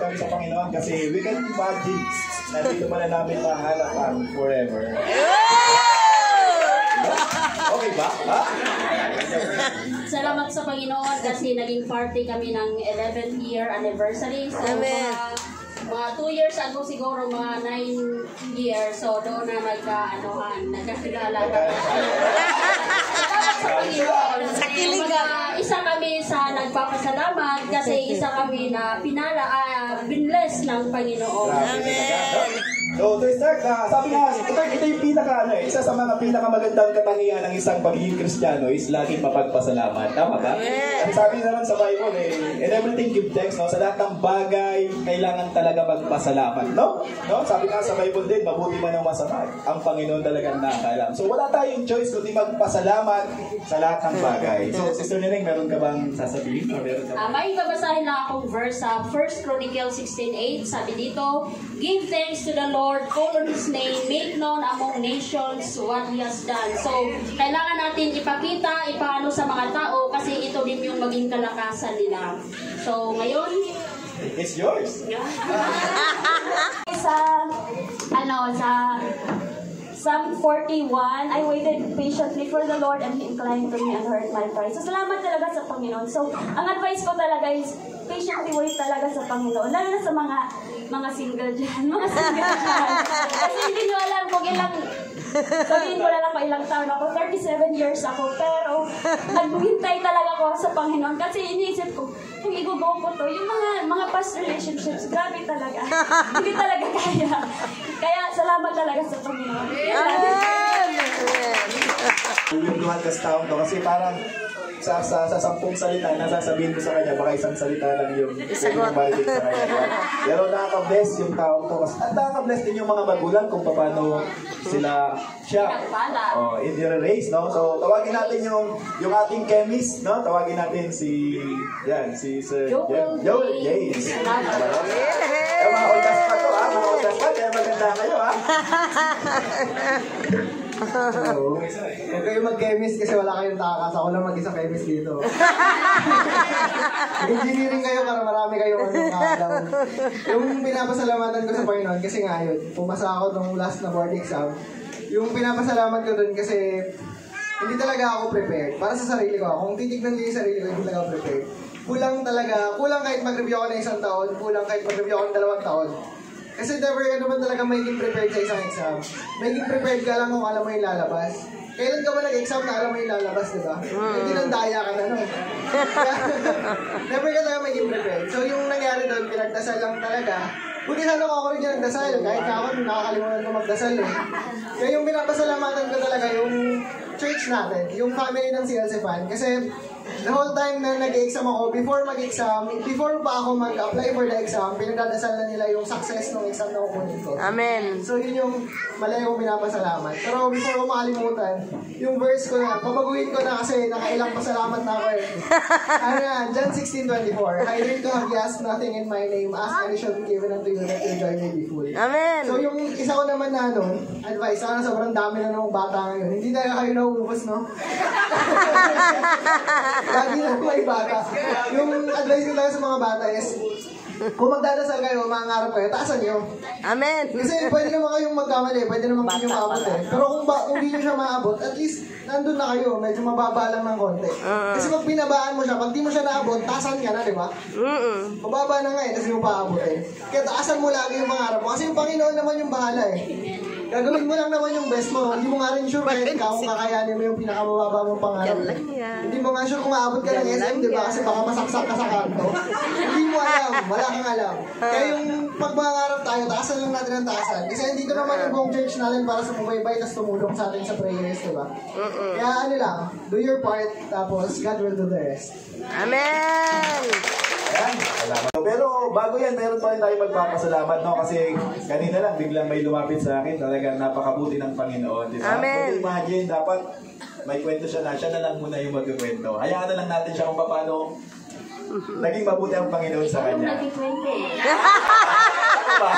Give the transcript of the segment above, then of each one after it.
kami sa Panginoon kasi we can imagine na dito pa na namin mahalapan forever. Okay ba? Ha? Salamat sa Panginoon kasi naging party kami ng 11th year anniversary. So, mga 2 years ago siguro, mga 9 years. So, doon na nagkakilala. Salamat sa Panginoon. Sa kiligan. Isa kami sa nagpapasalamat kasi isa kami na binless ng Panginoon. Amen. So, to start, sabi nga, ito yung isa sa mga pinakamagandang katangian ng isang pagiging Kristiyano is laging mapagpasalamat. Tama ba? Ang sabi naman sa Bible, in everything give thanks, no? Sa lahat ng bagay, kailangan talaga magpasalamat, no? Sabi nga sa Bible din, mabuti man ang masama, ang Panginoon talagang nakakaalam. So, wala tayong choice kundi magpasalamat sa lahat ng bagay. So, Sister Neneng, meron ka bang sasabihin? May babasahin lang akong verse sa 1 Chronicles 16:8. Sabi dito, give thanks to the Lord, call on His name, make known among nations what He has done. So, kailangan natin ipakita, ipaano sa mga tao kasi ito din yung maging kalakasan nila. So, ngayon, it's yours. sa Psalm 41, I waited patiently for the Lord and He inclined to me and heard my cry. So, salamat talaga sa Panginoon. So, ang advice ko talaga is patiently wait talaga sa Panginoon. Lalo na sa mga single dyan. Kasi hindi nyo alam kung ilang, sabihin ko na lang kung ilang taon ako. 37 years ako. Pero, naghintay talaga ako sa Panginoon. Kasi iniisip ko, kung i-go ko to, yung mga past relationships, grabe talaga. Hindi talaga kaya. Kaya, salamat talaga sa Panginoon. Yung duhan kas taon to kasi parang sa 10 salita na sasabihin ko sa kanya, baka isang salita lang yung balikin sa kanya. Pero nakaka-bless yung taong to. At nakaka-bless din yung mga magulang kung paano siya i-raise, no? So, tawagin natin yung ating chemist, no? Tawagin natin si Sir Joel James. Mga oldas pa to, mga oldas pa, kaya maganda kayo, ha? Huwag kayo mag-chemist kasi wala kayong takas. Ako lang mag-isa chemist dito. Engineering kayo para marami kayong kakalaw. Yung pinapasalamatan ko sa Panginoon kasi nga yun, pumasa ako nung last na board exam. Yung pinapasalamat ko dun kasi hindi talaga ako prepared. Para sa sarili ko, kung titignan ko yung sarili ko, hindi talaga ako prepared. Kulang kahit mag-review ako ng 1 taon, kulang kahit mag-review ako ng 2 taon. Kasi never ka naman talaga magiging prepared sa isang exam. Magiging prepared ka lang kung alam mo yung lalabas. Kailan ka ba nag-exam na alam mo yung lalabas, diba? Hindi nang daya ka na, no? Never ka talaga magiging prepared. So yung nangyari doon, pinagdasal lang talaga. Buti sana ako rin yung nagdasal. Kahit ako, nakakalimutan ko magdasal. Kaya yung pinapasalamatan ko talaga, yung church natin, yung family ng CLC fan. Kasi the whole time na nag-exam ako, before pa ako mag-apply for the exam, pinagdadasal na nila yung success ng exam na kukunin ko. Amen. So yun yung malay kong pinapasalamat. Pero before ko makalimutan, yung verse ko na, papaguhin ko na kasi nakailang pasalamat na ako eh. Ano yan, John 16:24. I dare to have asked nothing in my name, ask and it shall be given unto you that your joy may be full. Amen. So yung isa ko naman na advice, sana sobrang dami na ng bata ngayon. Hindi talaga kayo nauubos, no? Lagi na may bata. Yung advice ko talaga sa mga bata is, kung magdadasal kayo, mangarap kayo, taasan nyo. Amen. Kasi pwede naman kayong magkamali, pwede naman hindi nyo maabot eh. Pero kung hindi nyo siya maabot, at least nandun na kayo, medyo mababa lang ng konti. Kasi pag pinabaan mo siya, pag di mo siya naabot, taasan ka na, di ba? Mababa na nga eh, kasi mo paabot eh. Kaya taasan mo lagi yung pangarap mo. Kasi yung Panginoon naman yung bahala eh. Gagawin mo lang naman yung best mo. Hindi mo nga rin sure kahit kung kakayanin mo yung pinakamababa mong pangarap. Hindi mo nga sure kung maabot ka ng SM, di ba? Kasi baka masaksak ka sa kanto. Hindi mo alam. Wala kang alam. Kaya yung pagmangarap tayo, taasan lang natin ang taasan. Kasi dito naman yung buong church natin para sa bumaybay tapos tumulong sa atin sa prayers, di ba? Kaya ano lang, do your part, tapos God will do the rest. Amen! Ayan, salamat. Pero bago yan, meron pa rin tayo magpapasalamat, no? Kasi kanina lang, biglang may lumapit sa akin. Talagang napakabuti ng Panginoon. Diba? Amen! Kung imagine, dapat may kwento siya na lang muna yung magkikwento. Hayaan na lang natin siya kung paano naging mabuti ang Panginoon sa kanya. Ano ba?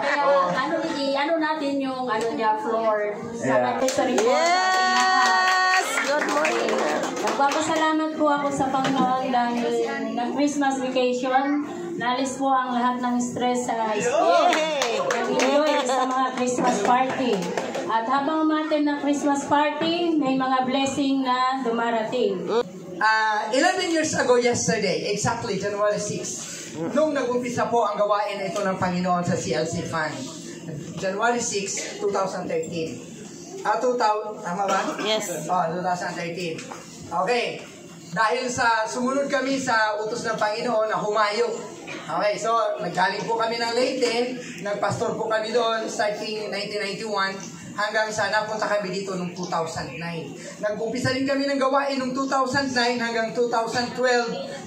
Kaya, ano natin yung floor sa Yes! Good morning. Nagpapasalamat po ako sa Panginoon dahil na Christmas vacation, Nalis po ang lahat ng stress sa Yay! nag-enjoy sa mga Christmas party. At habang umatin ng Christmas party, may mga blessing na dumarating. 11 years ago yesterday, exactly January 6, nung nag-umpisa po ang gawain na ito ng Panginoon sa CLC Fund. January 6, 2013. Tama ba? Yes. 2013. Okay. Dahil sa sumunod kami sa utos ng Panginoon na humayo. Okay, so naggaling po kami ng Leyte, nagpastor po kami doon starting 1991 hanggang sa napunta kami dito noong 2009. Nag-umpisa din kami ng gawain noong 2009 hanggang 2012.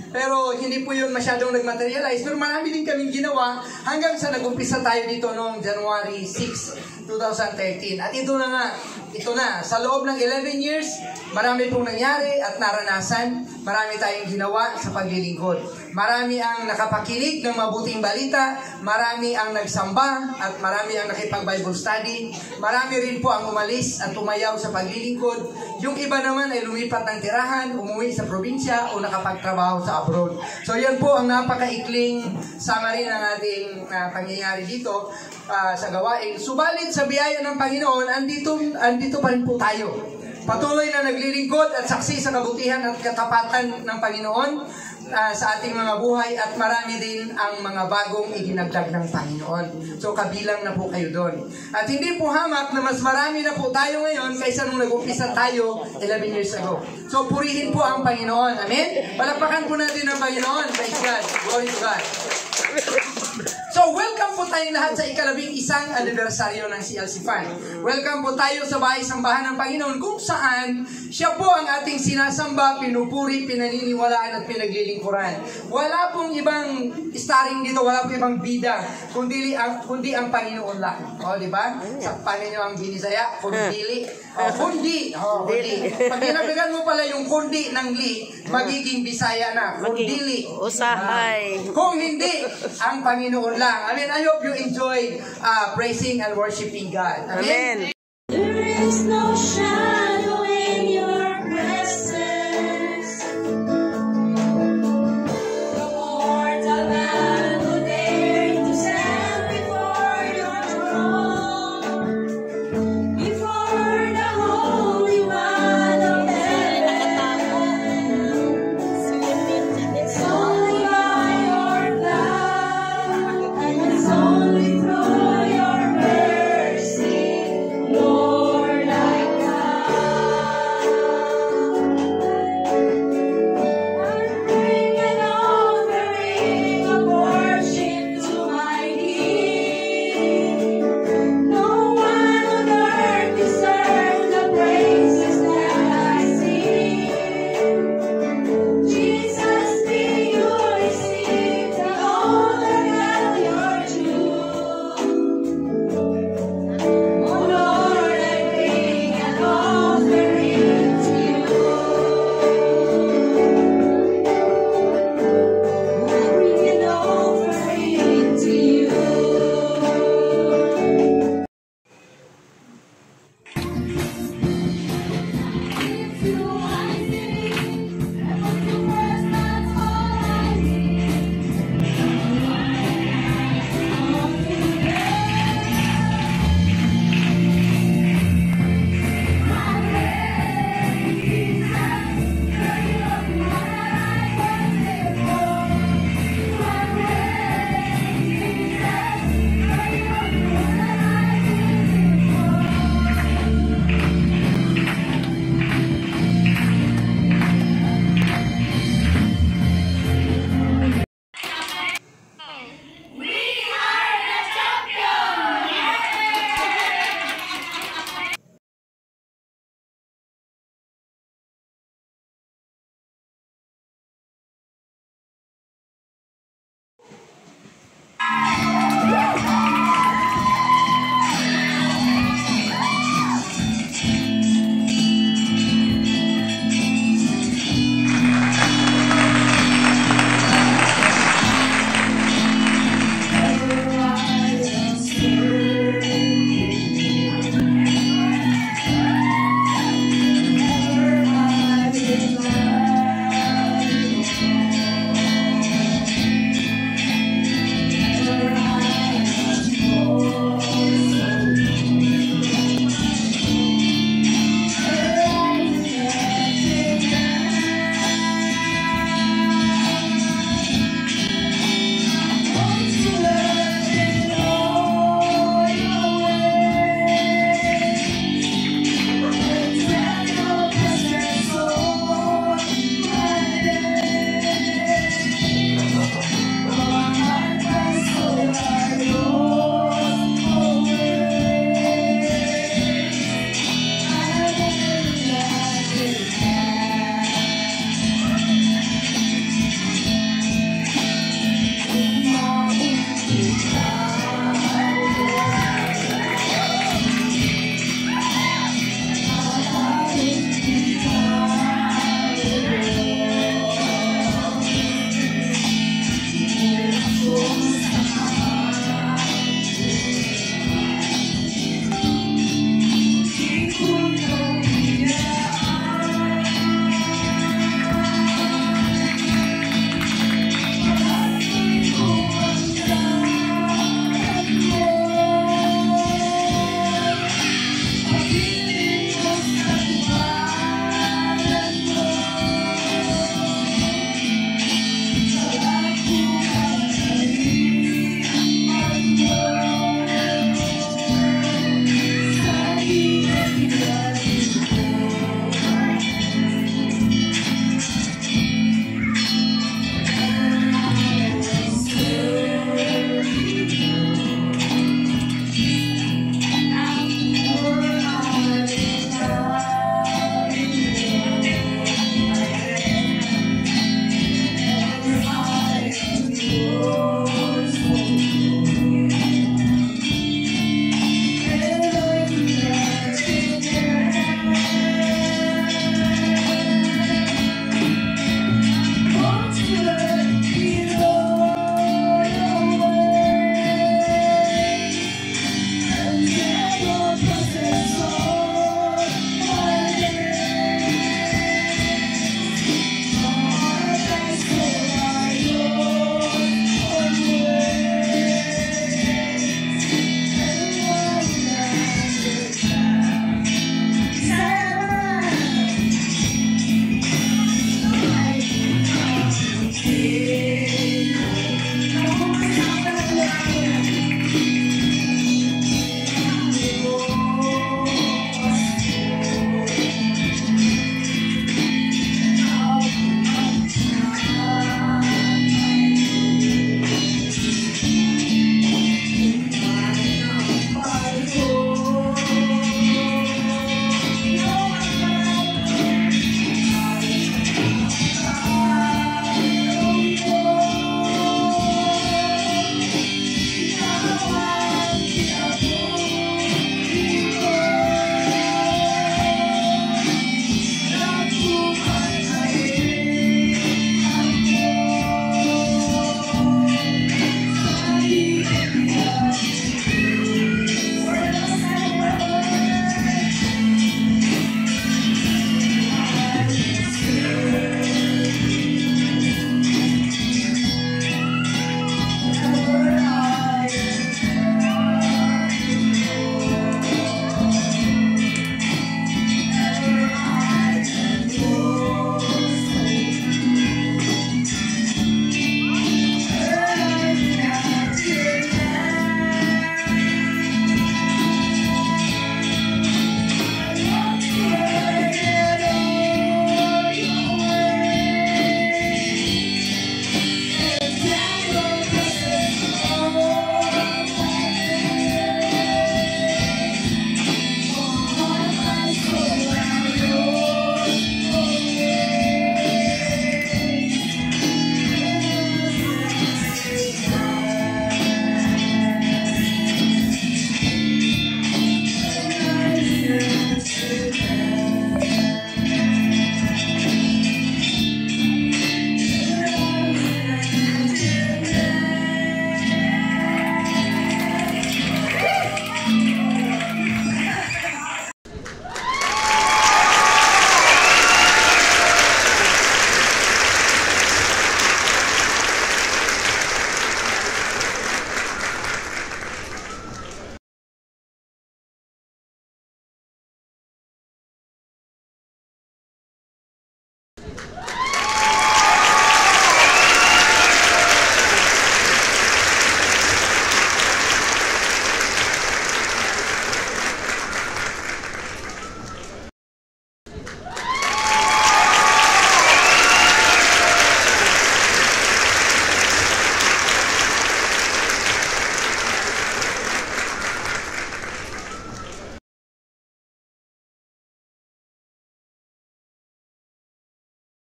Pero hindi po yun masyadong nag-materialize. Pero marami din kaming ginawa hanggang sa nag-umpisa tayo dito noong January 6, 2013. At ito na, sa loob ng 11 years, marami pong nangyari at naranasan. Marami tayong ginawa sa paglilingkod. Marami ang nakapakinig ng mabuting balita, marami ang nagsamba, at marami ang nakipag-Bible study. Marami rin po ang umalis at tumayaw sa paglilingkod. Yung iba naman ay lumipat ng tirahan, umuwi sa probinsya o nakapagtrabaho sa abroad. So yan po ang napakaikling summary ng ating pangyayari dito sa gawain. Subalit sa biyaya ng Panginoon, andito pa rin po tayo. Patuloy na naglilingkod at saksi sa kabutihan at katapatan ng Panginoon sa ating mga buhay, at marami din ang mga bagong idinagdag ng Panginoon. So kabilang na po kayo doon. At hindi po hamak na mas marami na po tayo ngayon kaysa nung nag-umpisa tayo 11 years ago. So purihin po ang Panginoon. Amen? Palakpakan po natin ang Panginoon. Praise God. Glory to God. So, welcome po tayong lahat sa ika-11 anibersaryo ng CLC Fund. Welcome po tayo sa bahay-sambahan ng Panginoon kung saan siya po ang ating sinasamba, pinupuri, pinaniniwalaan at pinaglilingkuran. Wala pong ibang starring dito, wala pong ibang bida, kundi ang Panginoon lang. O, di ba? Sa Panginoon ang binisaya, kundi. Kundi. Pag ginabigan mo pala yung kundi ng li, magiging Bisaya na. Kundili. Usahay. Kung hindi, ang Panginoon lang. I mean, I hope you enjoy praising and worshiping God. Amen? Amen. There is no shadow